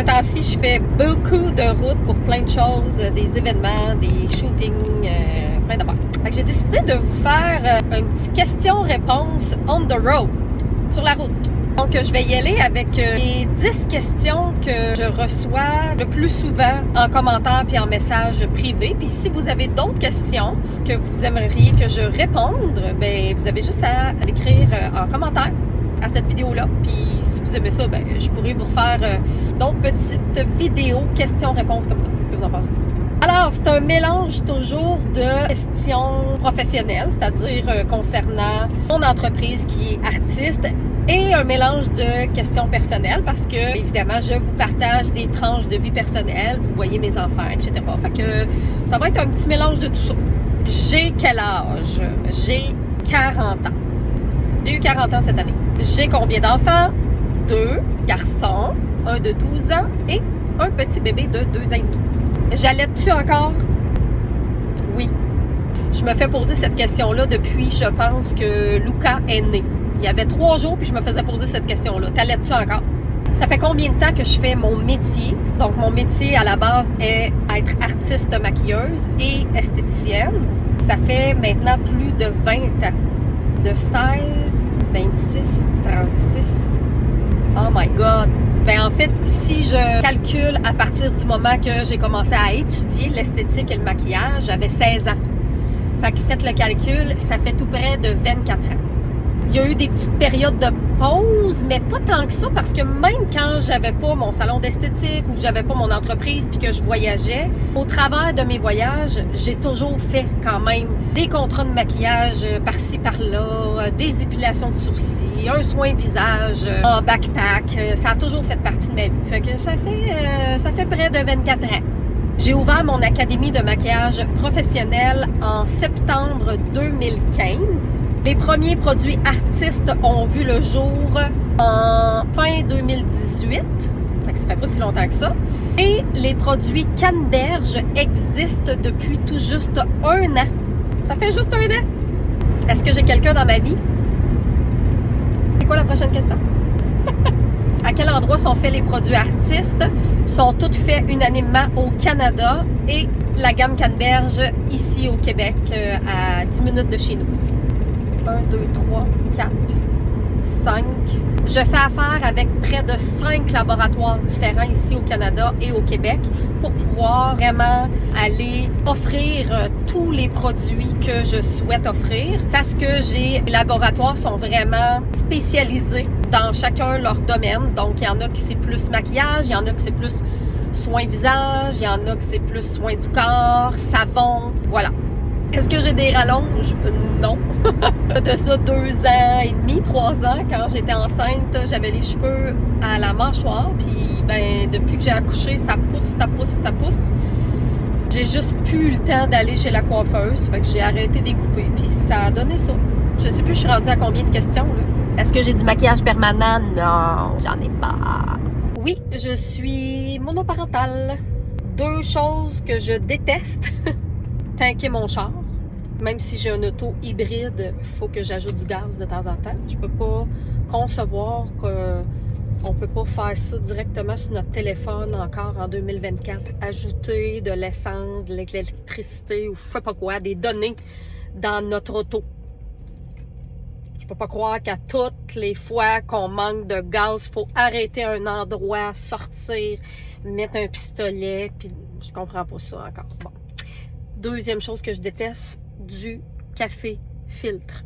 temps-ci, je fais beaucoup de routes pour plein de choses, des événements, des shootings, plein d'affaires. Fait que j'ai décidé de vous faire un petit question-réponse on the road, sur la route. Donc, je vais y aller avec les 10 questions que je reçois le plus souvent en commentaire puis en message privé. Puis si vous avez d'autres questions que vous aimeriez que je réponde, ben vous avez juste à l'écrire en commentaire à cette vidéo-là. Puis si vous aimez ça, ben je pourrais vous refaire d'autres petites vidéos questions-réponses comme ça. Qu'est-ce que vous en pensez? Alors, c'est un mélange toujours de questions professionnelles, c'est-à-dire concernant mon entreprise qui est artiste, et un mélange de questions personnelles parce que, évidemment, je vous partage des tranches de vie personnelle, vous voyez mes enfants, etc. Fait que ça va être un petit mélange de tout ça. J'ai quel âge? J'ai 40 ans. J'ai eu 40 ans cette année. J'ai combien d'enfants? 2 garçons, un de 12 ans et un petit bébé de 2 ans et demi. J'allaite-tu encore? Oui. Je me fais poser cette question-là depuis, je pense, que Luca est né. Il y avait 3 jours, puis je me faisais poser cette question-là. T'allaites-tu encore? Ça fait combien de temps que je fais mon métier? Donc, mon métier, à la base, est être artiste maquilleuse et esthéticienne. Ça fait maintenant plus de 20 ans. De 16, 26, 36. Oh my God! Ben en fait, si je calcule à partir du moment que j'ai commencé à étudier l'esthétique et le maquillage, j'avais 16 ans. Fait que faites le calcul, ça fait tout près de 24 ans. Il y a eu des petites périodes de pause, mais pas tant que ça, parce que même quand j'avais pas mon salon d'esthétique ou j'avais pas mon entreprise puis que je voyageais, au travers de mes voyages, j'ai toujours fait quand même des contrats de maquillage par-ci par-là, des épilations de sourcils, un soin visage en backpack. Ça a toujours fait partie de ma vie. Fait que ça fait près de 24 ans. J'ai ouvert mon académie de maquillage professionnel en septembre 2015. Les premiers produits artistes ont vu le jour en fin 2018. Fait que ça fait pas si longtemps que ça. Et les produits Canneberge existent depuis tout juste 1 an. Ça fait juste 1 an. Est-ce que j'ai quelqu'un dans ma vie? C'est quoi la prochaine question? À quel endroit sont faits les produits artistes? Sont toutes faits unanimement au Canada et la gamme Canneberge ici au Québec à 10 minutes de chez nous. 1, 2, 3, 4, 5. Je fais affaire avec près de 5 laboratoires différents ici au Canada et au Québec pour pouvoir vraiment aller offrir tous les produits que je souhaite offrir parce que les laboratoires sont vraiment spécialisés dans chacun leur domaine. Donc, il y en a qui c'est plus maquillage, il y en a qui c'est plus soins visage, il y en a qui c'est plus soins du corps, savon, voilà. Est-ce que j'ai des rallonges? Non. De ça 2 ans et demi, 3 ans, quand j'étais enceinte, j'avais les cheveux à la mâchoire. Puis, ben, depuis que j'ai accouché, ça pousse, ça pousse, ça pousse. J'ai juste plus le temps d'aller chez la coiffeuse. Fait que j'ai arrêté de découper. Puis, ça a donné ça. Je sais plus, je suis rendue à combien de questions, là. Est-ce que j'ai du maquillage permanent? Non, j'en ai pas. Oui, je suis monoparentale. 2 choses que je déteste. Tanker mon char. Même si j'ai un auto hybride, il faut que j'ajoute du gaz de temps en temps. Je peux pas concevoir qu'on peut pas faire ça directement sur notre téléphone encore en 2024. Ajouter de l'essence, de l'électricité ou je sais pas quoi, des données dans notre auto. Je peux pas croire qu'à toutes les fois qu'on manque de gaz, il faut arrêter un endroit, sortir, mettre un pistolet, puis je comprends pas ça encore. Bon. Deuxième chose que je déteste, du café filtre.